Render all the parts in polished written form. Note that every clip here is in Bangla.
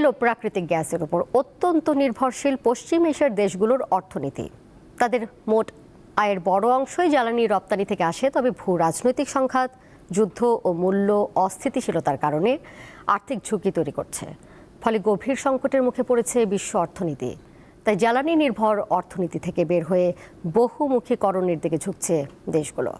ও প্রাকৃতিক গ্যাসের উপর অত্যন্ত নির্ভরশীল পশ্চিম এশিয়ার দেশগুলোর অর্থনীতি। তাদের মোট আয়ের বড় অংশই জ্বালানি রপ্তানি থেকে আসে, তবে ভূ রাজনৈতিক সংঘাত, যুদ্ধ ও মূল্য অস্থিতিশীলতার কারণে আর্থিক ঝুঁকি তৈরি করছে। ফলে গভীর সংকটের মুখে পড়েছে বিশ্ব অর্থনীতি। তাই জ্বালানি নির্ভর অর্থনীতি থেকে বের হয়ে বহুমুখীকরণের দিকে ঝুঁকছে দেশগুলো।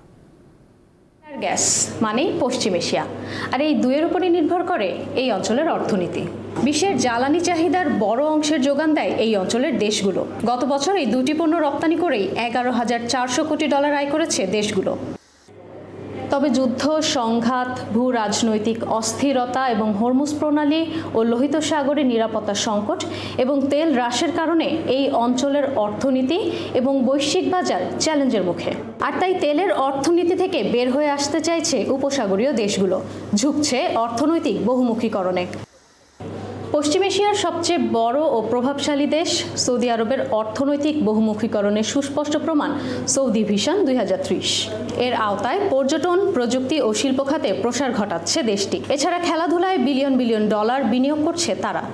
গ্যাস মানেই পশ্চিম এশিয়া, আর এই দুয়ের উপরই নির্ভর করে এই অঞ্চলের অর্থনীতি। বিশ্বের জ্বালানি চাহিদার বড় অংশের যোগান দেয় এই অঞ্চলের দেশগুলো। গত বছর এই দুটি পণ্য রপ্তানি করেই 11,400 কোটি ডলার আয় করেছে দেশগুলো। তবে যুদ্ধ, সংঘাত, ভূ রাজনৈতিক অস্থিরতা এবং হরমুজ প্রণালী ও লোহিত সাগরের নিরাপত্তা সংকট এবং তেল হ্রাসের কারণে এই অঞ্চলের অর্থনীতি এবং বৈশ্বিক বাজার চ্যালেঞ্জের মুখে। আর তাই তেলের অর্থনীতি থেকে বের হয়ে আসতে চাইছে উপসাগরীয় দেশগুলো, ঝুঁকছে অর্থনৈতিক বহুমুখীকরণে। পশ্চিম এশিয়ার সবচেয়ে বড় ও প্রভাবশালী দেশ সৌদি আরবের অর্থনৈতিক বহুমুখীকরণের সুস্পষ্ট প্রমাণ সৌদি ভিশন 2030। এর আওতায় পর্যটন, প্রযুক্তি ও শিল্প খাতে প্রসার ঘটাচ্ছে দেশটি। এছাড়া খেলাধুলায় বিলিয়ন বিলিয়ন ডলার বিনিয়োগ করছে তারা।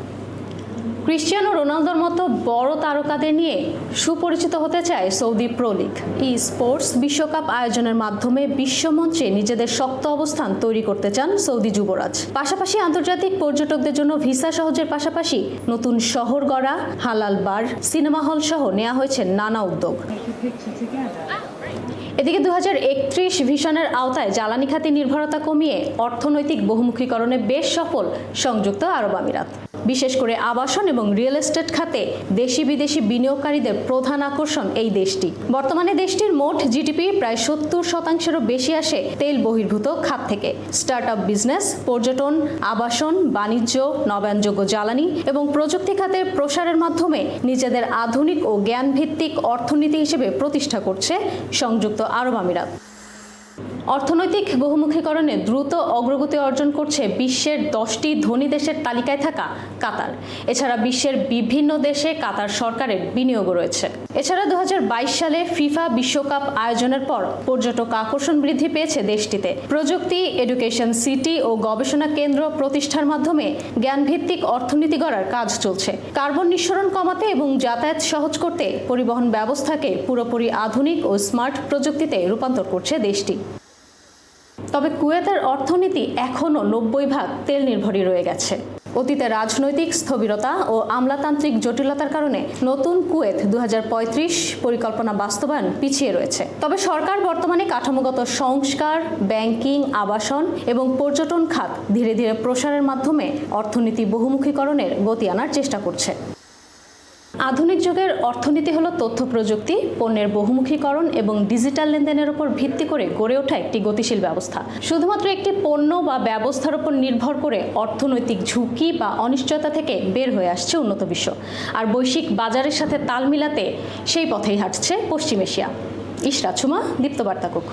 ক্রিশ্চিয়ানো রোনালদোর মতো বড় তারকাদের নিয়ে সুপরিচিত হতে চায় সৌদি প্রো লিগ। স্পোর্টস বিশ্বকাপ আয়োজনের মাধ্যমে বিশ্বমঞ্চে নিজেদের শক্ত অবস্থান তৈরি করতে চান সৌদি যুবরাজ। পাশাপাশি আন্তর্জাতিক পর্যটকদের জন্য ভিসা সহজের পাশাপাশি নতুন শহর গড়া, হালাল বার, সিনেমা হল সহ নেওয়া হয়েছে নানা উদ্যোগ। এদিকে 2031 ভিশনের আওতায় জ্বালানি খাতে নির্ভরতা কমিয়ে অর্থনৈতিক বহুমুখীকরণে বেশ সফল সংযুক্ত আরব আমিরাত। বিশেষ করে আবাসন এবং রিয়েল এস্টেট খাতে দেশি বিদেশি বিনিয়োগকারীদের প্রধান আকর্ষণ এই দেশটি। বর্তমানে দেশটির মোট জিডিপি প্রায় 70%-এরও বেশি আসে তেল বহির্ভূত খাত থেকে। স্টার্টআপ বিজনেস, পর্যটন, আবাসন, বাণিজ্য, নবায়নযোগ্য জ্বালানি এবং প্রযুক্তি খাতের প্রসারের মাধ্যমে নিজেদের আধুনিক ও জ্ঞানভিত্তিক অর্থনীতি হিসেবে প্রতিষ্ঠা করছে সংযুক্ত আরব আমিরাত। অর্থনৈতিক বহুমুখীকরণে দ্রুত অগ্রগতি অর্জন করছে বিশ্বের 10টি ধনী দেশের তালিকায় থাকা কাতার। এছাড়া বিশ্বের বিভিন্ন দেশে কাতার সরকারের বিনিয়োগও রয়েছে। এছাড়া 2022 সালে ফিফা বিশ্বকাপ আয়োজনের পর পর্যটক আকর্ষণ বৃদ্ধি পেয়েছে দেশটিতে। প্রযুক্তি, এডুকেশন সিটি ও গবেষণা কেন্দ্র প্রতিষ্ঠার মাধ্যমে জ্ঞানভিত্তিক অর্থনীতি গড়ার কাজ চলছে। কার্বন নিঃসরণ কমাতে এবং যাতায়াত সহজ করতে পরিবহন ব্যবস্থাকে পুরোপুরি আধুনিক ও স্মার্ট প্রযুক্তিতে রূপান্তর করছে দেশটি। তবে কুয়েতের অর্থনীতি এখনও 90% তেল নির্ভরই রয়ে গেছে। অতীতে রাজনৈতিক স্থবিরতা ও আমলাতান্ত্রিক জটিলতার কারণে নতুন কুয়েত 2035 পরিকল্পনা বাস্তবায়ন পিছিয়ে রয়েছে। তবে সরকার বর্তমানে কাঠামোগত সংস্কার, ব্যাংকিং, আবাসন এবং পর্যটন খাত ধীরে ধীরে প্রসারের মাধ্যমে অর্থনীতি বহুমুখীকরণের গতি আনার চেষ্টা করছে। আধুনিক যুগের অর্থনীতি হলো তথ্য প্রযুক্তি, পণ্যের বহুমুখীকরণ এবং ডিজিটাল লেনদেনের উপর ভিত্তি করে গড়ে ওঠা একটি গতিশীল ব্যবস্থা। শুধুমাত্র একটি পণ্য বা ব্যবস্থার উপর নির্ভর করে অর্থনৈতিক ঝুঁকি বা অনিশ্চয়তা থেকে বের হয়ে আসছে উন্নত বিশ্ব। আর বৈশ্বিক বাজারের সাথে তাল মিলাতে সেই পথেই হাঁটছে পশ্চিম এশিয়া। ইশরাত সুমা, দীপ্ত বার্তা কক্ষ।